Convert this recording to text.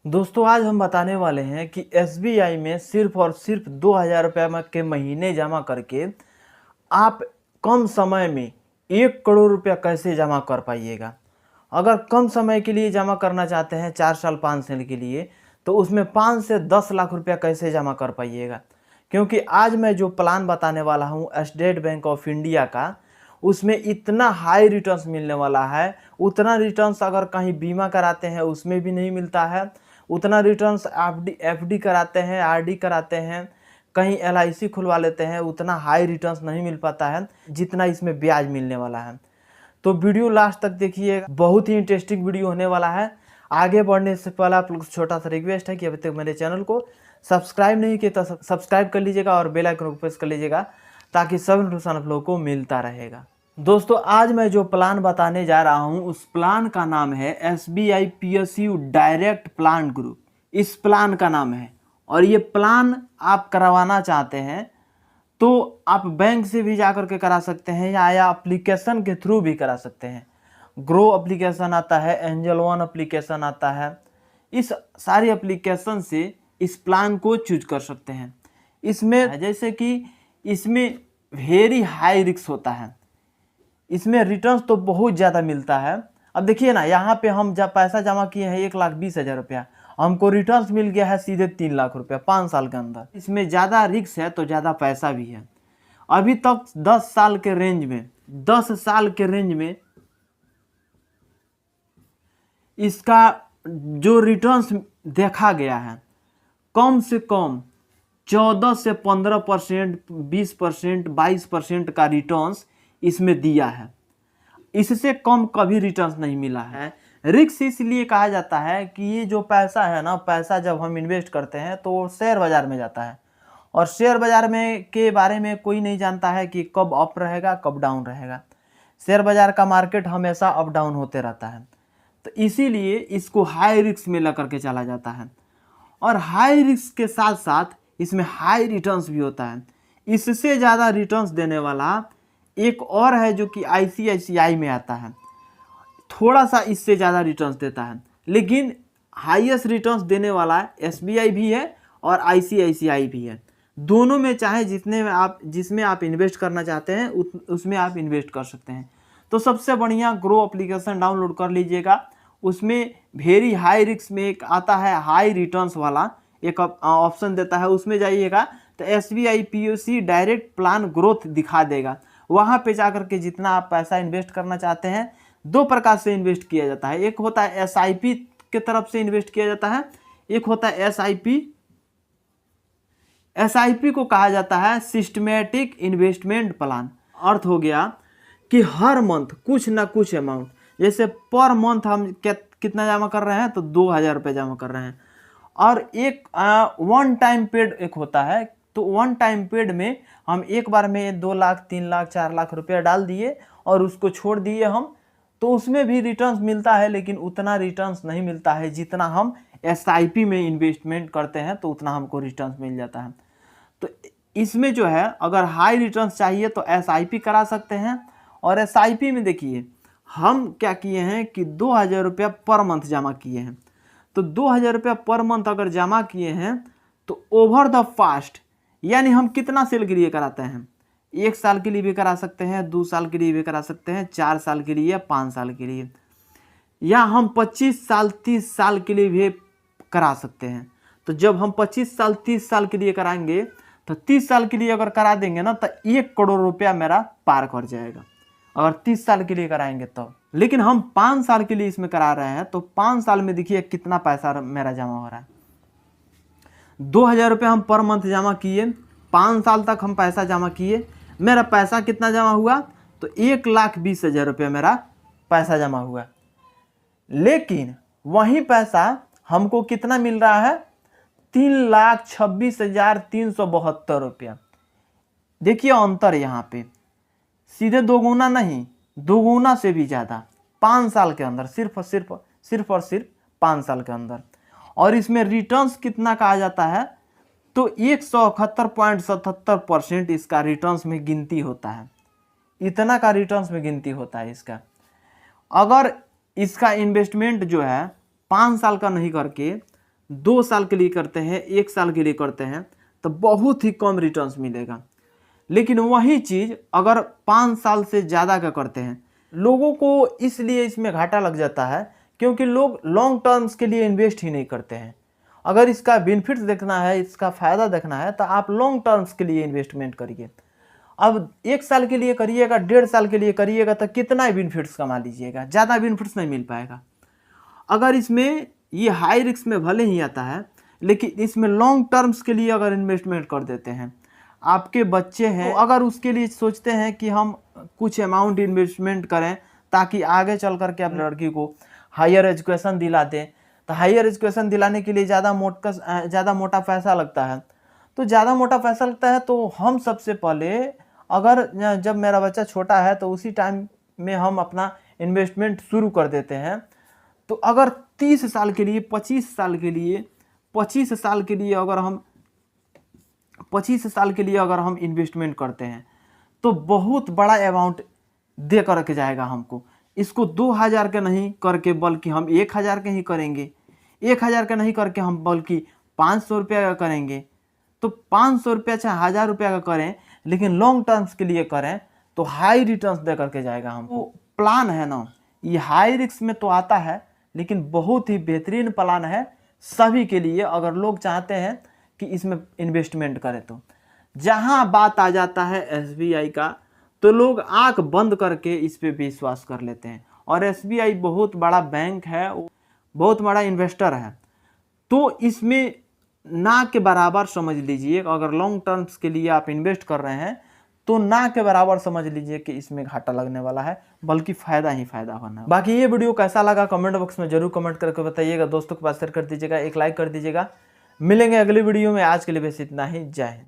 दोस्तों आज हम बताने वाले हैं कि एसबीआई में सिर्फ और सिर्फ 2,000 रुपये के महीने जमा करके आप कम समय में 1 करोड़ रुपया कैसे जमा कर पाइएगा। अगर कम समय के लिए जमा करना चाहते हैं 4 साल 5 साल के लिए, तो उसमें 5 से 10 लाख रुपया कैसे जमा कर पाइएगा। क्योंकि आज मैं जो प्लान बताने वाला हूँ स्टेट बैंक ऑफ इंडिया का, उसमें इतना हाई रिटर्न्स मिलने वाला है। उतना रिटर्न्स अगर कहीं बीमा कराते हैं उसमें भी नहीं मिलता है। उतना रिटर्न्स एफडी कराते हैं, आरडी कराते हैं, कहीं एलआईसी खुलवा लेते हैं, उतना हाई रिटर्न्स नहीं मिल पाता है जितना इसमें ब्याज मिलने वाला है। तो वीडियो लास्ट तक देखिए, बहुत ही इंटरेस्टिंग वीडियो होने वाला है। आगे बढ़ने से पहले आप लोग छोटा सा रिक्वेस्ट है कि अभी तक मेरे चैनल को सब्सक्राइब नहीं किया तो सब्सक्राइब कर लीजिएगा और बेल आइकन को प्रेस कर लीजिएगा ताकि सब नोटिफिकेशन आप लोगों को मिलता रहेगा। दोस्तों आज मैं जो प्लान बताने जा रहा हूं उस प्लान का नाम है SBI PSU direct plan group. इस प्लान का नाम है, और ये प्लान आप करवाना चाहते हैं तो आप बैंक से भी जा कर के करा सकते हैं या एप्लीकेशन के थ्रू भी करा सकते हैं। ग्रो एप्लीकेशन आता है, एंजल वन एप्लीकेशन आता है। इस सारी एप्लीकेशन से इस प्लान को चूज कर सकते हैं। इसमें जैसे कि इसमें वेरी हाई रिस्क होता है, इसमें रिटर्न्स तो बहुत ज़्यादा मिलता है। अब देखिए ना, यहाँ पे हम जब पैसा जमा किए हैं 1,20,000 रुपया, हमको रिटर्न्स मिल गया है सीधे 3 लाख रुपया 5 साल के अंदर। इसमें ज़्यादा रिस्क है तो ज़्यादा पैसा भी है। अभी तक 10 साल के रेंज में इसका जो रिटर्न्स देखा गया है कम से कम 14 से 15%, 20%, 22% का रिटर्न्स इसमें दिया है। इससे कम कभी रिटर्न्स नहीं मिला है। रिस्क इसलिए कहा जाता है कि ये जो पैसा है ना, पैसा जब हम इन्वेस्ट करते हैं तो शेयर बाजार में जाता है, और शेयर बाजार में के बारे में कोई नहीं जानता है कि कब अप रहेगा कब डाउन रहेगा। शेयर बाजार का मार्केट हमेशा अप डाउन होते रहता है, तो इसीलिए इसको हाई रिस्क में लेकर के चला जाता है। और हाई रिस्क के साथ साथ इसमें हाई रिटर्न्स भी होता है। इससे ज़्यादा रिटर्न्स देने वाला एक और है जो कि आईसीआईसीआई में आता है, थोड़ा सा इससे ज़्यादा रिटर्न्स देता है, लेकिन हाईएस्ट रिटर्न्स देने वाला एसबीआई भी है और आईसीआईसीआई भी है। दोनों में चाहे जिसमें आप इन्वेस्ट करना चाहते हैं उसमें आप इन्वेस्ट कर सकते हैं। तो सबसे बढ़िया ग्रो एप्लीकेशन डाउनलोड कर लीजिएगा। उसमें वेरी हाई रिस्क में एक आता है, हाई रिटर्न्स वाला एक ऑप्शन देता है, उसमें जाइएगा तो SBI PSU direct plan growth दिखा देगा। वहाँ पे जाकर के जितना आप पैसा इन्वेस्ट करना चाहते हैं, 2 प्रकार से इन्वेस्ट किया जाता है। एक होता है एसआईपी के तरफ से इन्वेस्ट किया जाता है, एक होता है एसआईपी। एसआईपी को कहा जाता है सिस्टमेटिक इन्वेस्टमेंट प्लान। अर्थ हो गया कि हर मंथ कुछ ना कुछ अमाउंट, जैसे पर मंथ हम कितना जमा कर रहे हैं तो 2,000 रुपये जमा कर रहे हैं। और एक वन टाइम पेड एक होता है, तो वन टाइम पेड में हम एक बार में 2 लाख 3 लाख 4 लाख रुपया डाल दिए और उसको छोड़ दिए हम, तो उसमें भी रिटर्न्स मिलता है, लेकिन उतना रिटर्न्स नहीं मिलता है जितना हम एसआईपी में इन्वेस्टमेंट करते हैं तो उतना हमको रिटर्न्स मिल जाता है। तो इसमें जो है अगर हाई रिटर्न्स चाहिए तो एसआईपी करा सकते हैं। और एसआईपी में देखिए हम क्या किए हैं कि 2,000 रुपया पर मंथ जमा किए हैं। तो 2,000 रुपया पर मंथ अगर जमा किए हैं तो ओवर द फास्ट, यानी हम कितना सेल के लिए कराते हैं, 1 साल के लिए भी करा सकते हैं, 2 साल के लिए भी करा सकते हैं, 4 साल के लिए, 5 साल के लिए, या हम 25 साल 30 साल के लिए भी करा सकते हैं। तो जब हम 25 साल 30 साल के लिए कराएंगे तो 30 साल के लिए अगर करा देंगे ना तो 1 करोड़ रुपया मेरा पार कर जाएगा, अगर 30 साल के लिए कराएंगे तो। लेकिन हम 5 साल के लिए इसमें करा रहे हैं तो 5 साल में देखिए कितना पैसा मेरा जमा हो रहा है। 2,000 रुपये हम पर मंथ जमा किए, 5 साल तक हम पैसा जमा किए, मेरा पैसा कितना जमा हुआ तो 1,20,000 रुपये मेरा पैसा जमा हुआ। लेकिन वही पैसा हमको कितना मिल रहा है, 3,26,372 रुपया। देखिए अंतर यहाँ पे सीधे दोगुना नहीं, दोगुना से भी ज़्यादा 5 साल के अंदर, सिर्फ और सिर्फ 5 साल के अंदर। और इसमें रिटर्न्स कितना कहा जाता है तो 171.77% इसका रिटर्न्स में गिनती होता है। इतना का रिटर्न्स में गिनती होता है इसका। अगर इसका इन्वेस्टमेंट जो है 5 साल का नहीं करके 2 साल के लिए करते हैं, 1 साल के लिए करते हैं, तो बहुत ही कम रिटर्न्स मिलेगा। लेकिन वही चीज़ अगर 5 साल से ज़्यादा का करते हैं, लोगों को इसलिए इसमें घाटा लग जाता है क्योंकि लोग लॉन्ग टर्म्स के लिए इन्वेस्ट ही नहीं करते हैं। अगर इसका बेनिफिट्स देखना है, इसका फ़ायदा देखना है, तो आप लॉन्ग टर्म्स के लिए इन्वेस्टमेंट करिए। अब 1 साल के लिए करिएगा, 1.5 साल के लिए करिएगा, तो कितना बेनिफिट्स कमा लीजिएगा, ज़्यादा बेनिफिट्स नहीं मिल पाएगा। अगर इसमें ये हाई रिस्क में भले ही आता है, लेकिन इसमें लॉन्ग टर्म्स के लिए अगर इन्वेस्टमेंट कर देते हैं, आपके बच्चे हैं तो अगर उसके लिए सोचते हैं कि हम कुछ अमाउंट इन्वेस्टमेंट करें ताकि आगे चल करके अपने लड़की को हायर एजुकेशन दिला दें, तो हायर एजुकेशन दिलाने के लिए ज़्यादा मोटा पैसा लगता है। तो ज़्यादा मोटा पैसा लगता है तो हम सबसे पहले, अगर जब मेरा बच्चा छोटा है तो उसी टाइम में हम अपना इन्वेस्टमेंट शुरू कर देते हैं। तो अगर 30 साल के लिए, 25 साल के लिए, 25 साल के लिए अगर हम 25 साल के लिए अगर हम इन्वेस्टमेंट करते हैं तो बहुत बड़ा अमाउंट दे करके जाएगा हमको। इसको 2000 के नहीं करके बल्कि हम 1000 के ही करेंगे, 1000 का नहीं करके हम बल्कि 500 रुपये का करेंगे। तो 500 रुपया चाहे 1000 रुपया का करें, लेकिन लॉन्ग टर्म्स के लिए करें तो हाई रिटर्न्स दे करके जाएगा हमको। प्लान है ना, ये हाई रिस्क में तो आता है, लेकिन बहुत ही बेहतरीन प्लान है सभी के लिए अगर लोग चाहते हैं कि इसमें इन्वेस्टमेंट करें। तो जहां बात आ जाता है एसबीआई का, तो लोग आंख बंद करके इस पे विश्वास कर लेते हैं। और एसबीआई बहुत बड़ा बैंक है, बहुत बड़ा इन्वेस्टर है, तो इसमें ना के बराबर समझ लीजिए। अगर लॉन्ग टर्म्स के लिए आप इन्वेस्ट कर रहे हैं तो ना के बराबर समझ लीजिए कि इसमें घाटा लगने वाला है, बल्कि फ़ायदा ही फ़ायदा होना है। बाकी ये वीडियो कैसा लगा कमेंट बॉक्स में जरूर कमेंट करके बताइएगा, दोस्तों के पास शेयर कर दीजिएगा, एक लाइक कर दीजिएगा। मिलेंगे अगली वीडियो में, आज के लिए बस इतना ही। जय हिंद।